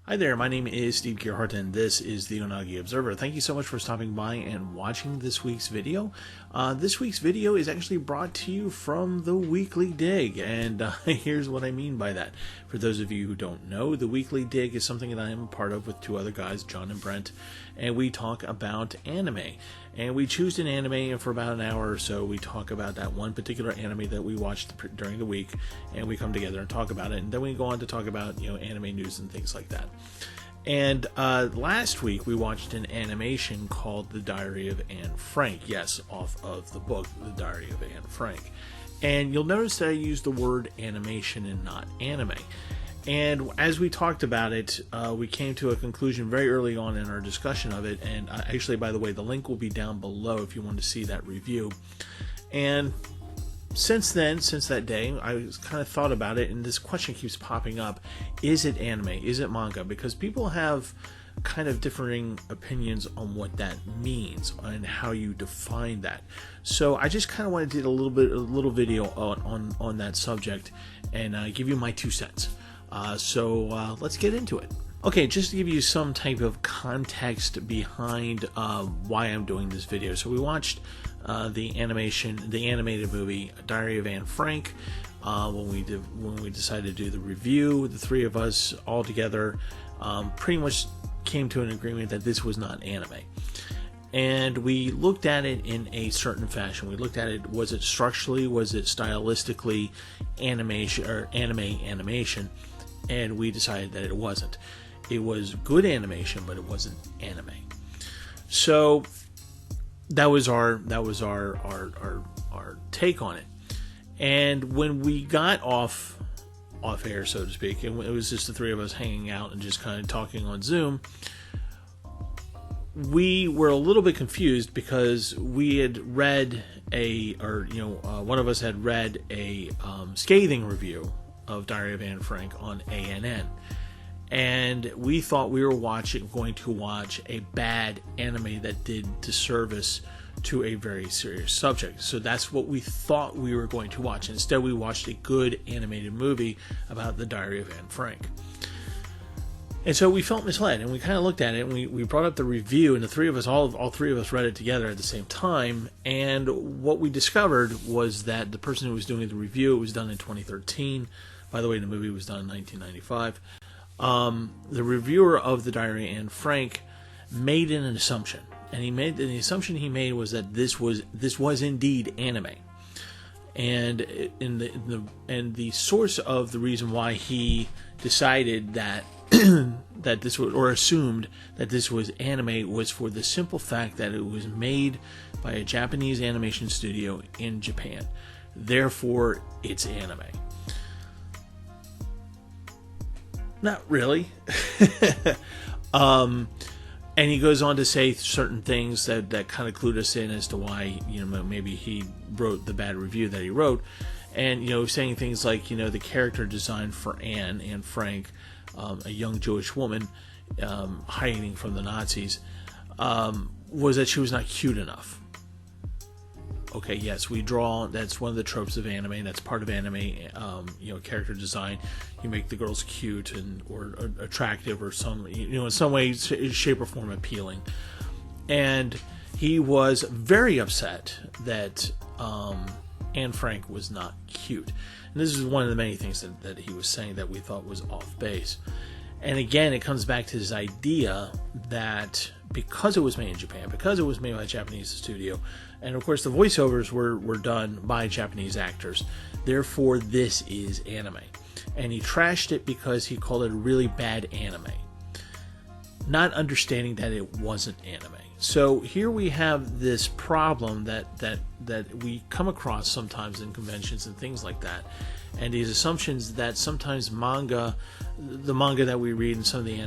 Hi there, my name is Steve Gearhart and this is the Unagi Observer. Thank you so much for stopping by and watching this week's video. This week's video is actually brought to you from the Weekly Dig, and here's what I mean by that. For those of you who don't know, the Weekly Dig is something that I am a part of with two other guys, John and Brent, and we talk about anime. And we choose an anime, and for about an hour or so, we talk about that one particular anime that we watched during the week, and we come together and talk about it, and then we go on to talk about, anime news and things like that. And last week, we watched an animation called The Diary of Anne Frank. Yes, off of the book, The Diary of Anne Frank. And you'll notice that I used the word animation and not anime. And as we talked about it, we came to a conclusion very early on in our discussion of it. And actually, by the way, the link will be down below if you want to see that review. And since that day, I kind of thought about it, and this question keeps popping up. Is it anime? Is it manga? Because people have kind of differing opinions on what that means and how you define that. So I just kind of wanted to do a little video on that subject and give you my 2 cents. So let's get into it. Okay, just to give you some type of context behind why I'm doing this video. So we watched the animated movie Diary of Anne Frank when we decided to do the review. The three of us all together pretty much came to an agreement that this was not anime. And we looked at it in a certain fashion. We looked at it, was it structurally, was it stylistically animation? And we decided that it wasn't. It was good animation, but it wasn't anime. So that was our take on it. And when we got off air, so to speak, and it was just the three of us hanging out and just kind of talking on Zoom, we were a little bit confused because we had read one of us had read a scathing review of Diary of Anne Frank on ANN, and we thought we were going to watch a bad anime that did disservice to a very serious subject. So that's what we thought we were going to watch. Instead, we watched a good animated movie about the Diary of Anne Frank. And so we felt misled, and we kind of looked at it, and we brought up the review, and the three of us, all three of us read it together at the same time, and what we discovered was that the person who was doing the review, it was done in 2013. By the way, the movie was done in 1995. The reviewer of the Diary of Anne Frank made an assumption, and the assumption he made was that this was indeed anime, and the source of the reason why he decided that that this was, or assumed that this was anime, was for the simple fact that it was made by a Japanese animation studio in Japan. Therefore, it's anime. Not really. And he goes on to say certain things that kind of clued us in as to why, maybe he wrote the bad review that he wrote. And, saying things like, the character design for Anne Frank, a young Jewish woman hiding from the Nazis, was that she was not cute enough. Okay, yes, that's one of the tropes of anime. That's part of anime, character design. You make the girls cute or attractive, or in some way, shape, or form appealing. And he was very upset that Anne Frank was not cute. And this is one of the many things that he was saying that we thought was off base. And again, it comes back to this idea that because it was made in Japan, because it was made by a Japanese studio, and of course the voiceovers were done by Japanese actors, therefore this is anime. And he trashed it because he called it a really bad anime, not understanding that it wasn't anime. So here we have this problem that we come across sometimes in conventions and things like that, and these assumptions that sometimes the manga that we read and some of the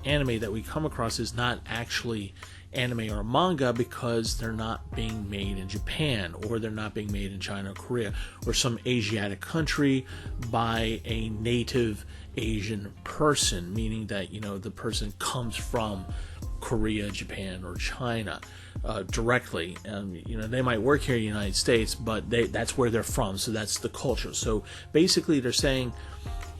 anime that we come across is not actually anime or manga because they're not being made in Japan, or they're not being made in China or Korea or some Asiatic country by a native Asian person, meaning that the person comes from Korea, Japan, or China directly. They might work here in the United States, but that's where they're from, so that's the culture. So basically they're saying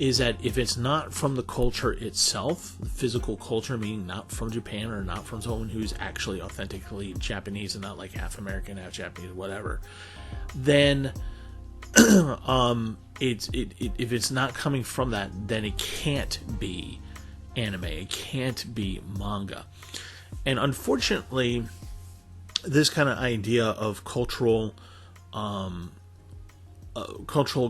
is that if it's not from the culture itself, the physical culture, meaning not from Japan or not from someone who's actually authentically Japanese and not like half American, half Japanese, whatever, then if it's not coming from that, then it can't be anime. It can't be manga. And unfortunately, this kind of idea of cultural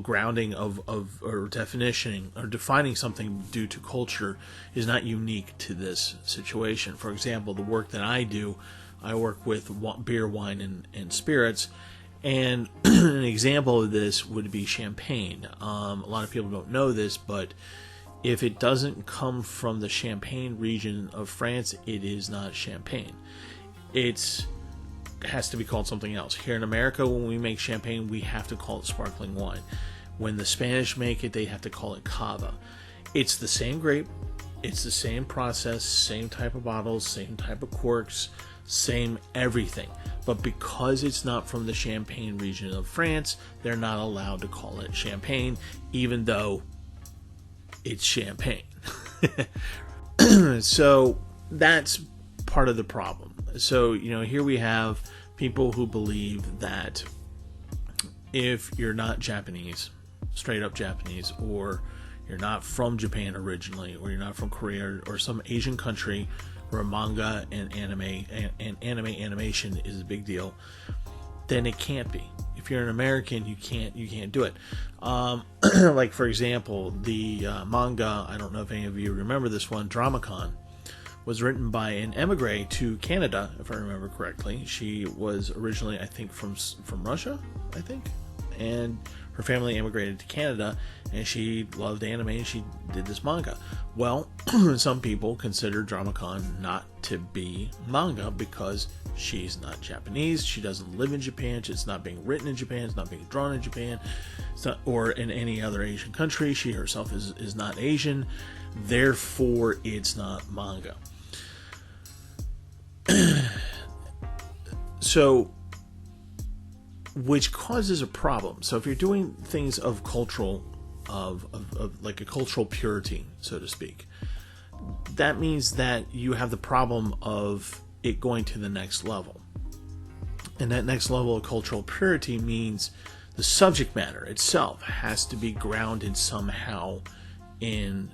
grounding or definition or defining something due to culture is not unique to this situation. For example, the work that I do, I work with beer, wine, and spirits. And an example of this would be champagne. A lot of people don't know this, but if it doesn't come from the Champagne region of France, it is not champagne. It has to be called something else. Here in America, when we make champagne, we have to call it sparkling wine. When the Spanish make it, they have to call it cava. It's the same grape, it's the same process, same type of bottles, same type of corks, same everything. But because it's not from the Champagne region of France, they're not allowed to call it champagne, even though it's champagne. So that's part of the problem. So, here we have people who believe that if you're not Japanese, straight up Japanese, or you're not from Japan originally, or you're not from Korea or some Asian country where manga and anime animation is a big deal, then it can't be. If you're an American, you can't do it. Like, for example, the manga, I don't know if any of you remember this one, Dramacon, was written by an emigre to Canada, if I remember correctly. She was originally, I think, from Russia, I think, and her family immigrated to Canada, and she loved anime, and she did this manga. Well, some people consider Dramacon not to be manga because she's not Japanese, she doesn't live in Japan, it's not being written in Japan, it's not being drawn in Japan, it's not, or in any other Asian country. She herself is not Asian, therefore it's not manga. So, which causes a problem. So if you're doing things of cultural, of like a cultural purity, so to speak, that means that you have the problem of it going to the next level. And that next level of cultural purity means the subject matter itself has to be grounded somehow in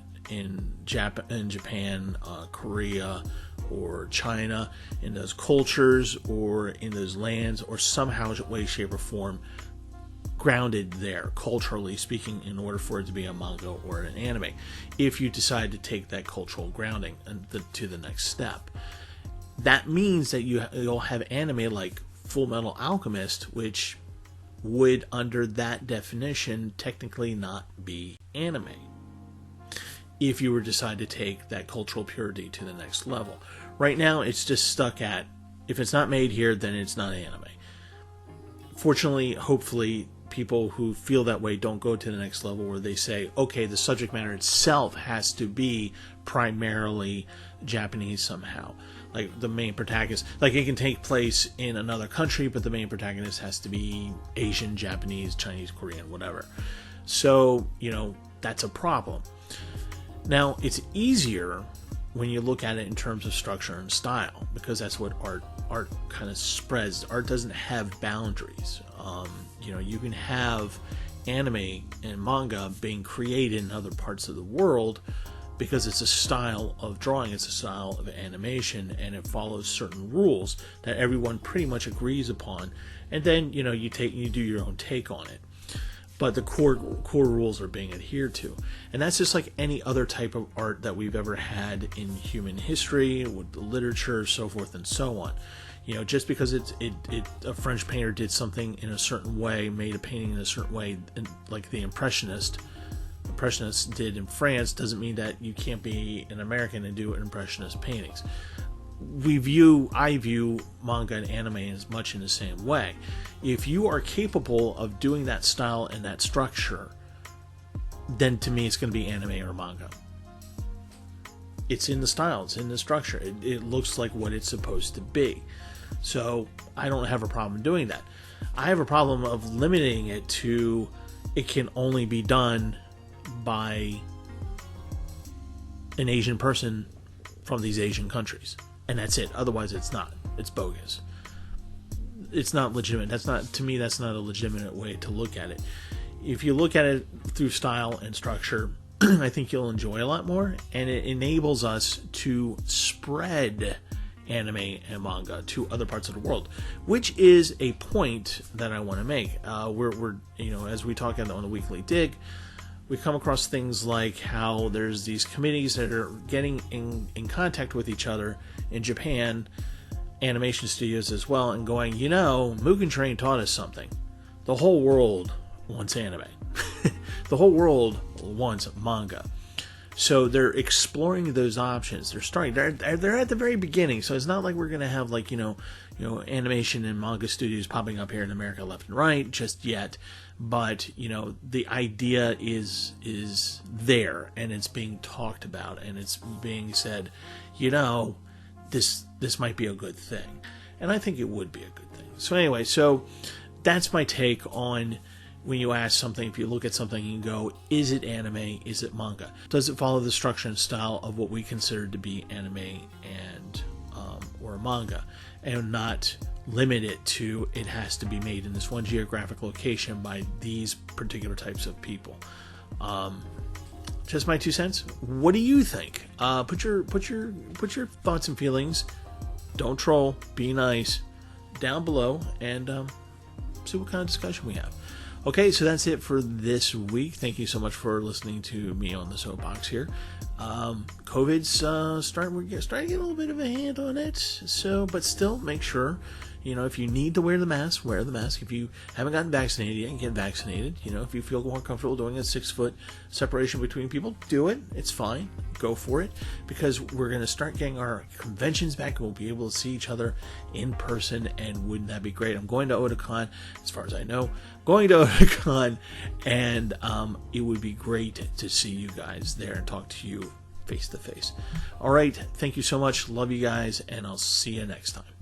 Japan, Korea, or China, in those cultures or in those lands, or somehow, way, shape, or form grounded there, culturally speaking, in order for it to be a manga or an anime. If you decide to take that cultural grounding to the next step, that means that you'll have anime like Full Metal Alchemist, which would, under that definition, technically not be anime, if you were to decide to take that cultural purity to the next level. Right now, it's just stuck at, if it's not made here, then it's not anime. Fortunately, hopefully, people who feel that way don't go to the next level where they say, okay, the subject matter itself has to be primarily Japanese somehow. Like, the main protagonist, like, it can take place in another country, but the main protagonist has to be Asian, Japanese, Chinese, Korean, whatever. So, that's a problem. Now, it's easier when you look at it in terms of structure and style, because that's what art kind of spreads. Art doesn't have boundaries. You can have anime and manga being created in other parts of the world because it's a style of drawing, it's a style of animation, and it follows certain rules that everyone pretty much agrees upon. And then, you do your own take on it. But the core rules are being adhered to. And that's just like any other type of art that we've ever had in human history, with the literature, so forth and so on. Just because a French painter did something in a certain way, made a painting in a certain way, and like the Impressionists did in France, doesn't mean that you can't be an American and do Impressionist paintings. I view manga and anime as much in the same way. If you are capable of doing that style and that structure, then to me it's going to be anime or manga. It's in the style, it's in the structure, it looks like what it's supposed to be. So I don't have a problem doing that. I have a problem of limiting it to, it can only be done by an Asian person from these Asian countries. And that's it. Otherwise, it's not. It's bogus. It's not legitimate. To me, that's not a legitimate way to look at it. If you look at it through style and structure, I think you'll enjoy a lot more, and it enables us to spread anime and manga to other parts of the world, which is a point that I want to make. We're as we talk on the Weekly Dig, we come across things like how there's these committees that are getting in contact with each other in Japan, animation studios as well, and going, Mugen Train taught us something. The whole world wants anime. The whole world wants manga. So they're exploring those options. They're starting. They're at the very beginning. So it's not like we're going to have animation and manga studios popping up here in America left and right just yet. But the idea is there, and it's being talked about, and it's being said. This might be a good thing, and I think it would be a good thing. So anyway, that's my take on. When you ask something, if you look at something and go, is it anime? Is it manga? Does it follow the structure and style of what we consider to be anime and or manga, and not limit it to it has to be made in this one geographic location by these particular types of people? Just my 2 cents. What do you think? Put your thoughts and feelings. Don't troll. Be nice. Down below, and see what kind of discussion we have. Okay, so that's it for this week. Thank you so much for listening to me on the soapbox here. COVID's starting to get a little bit of a hand on it. But still, make sure, if you need to wear the mask, wear the mask. If you haven't gotten vaccinated yet, get vaccinated. If you feel more comfortable doing a 6-foot separation between people, do it. It's fine. Go for it, because we're going to start getting our conventions back, and we'll be able to see each other in person, and wouldn't that be great? I'm going to Otaku, as far as I know. Going to Otaku, and it would be great to see you guys there and talk to you face to face. All right, thank you so much. Love you guys, and I'll see you next time.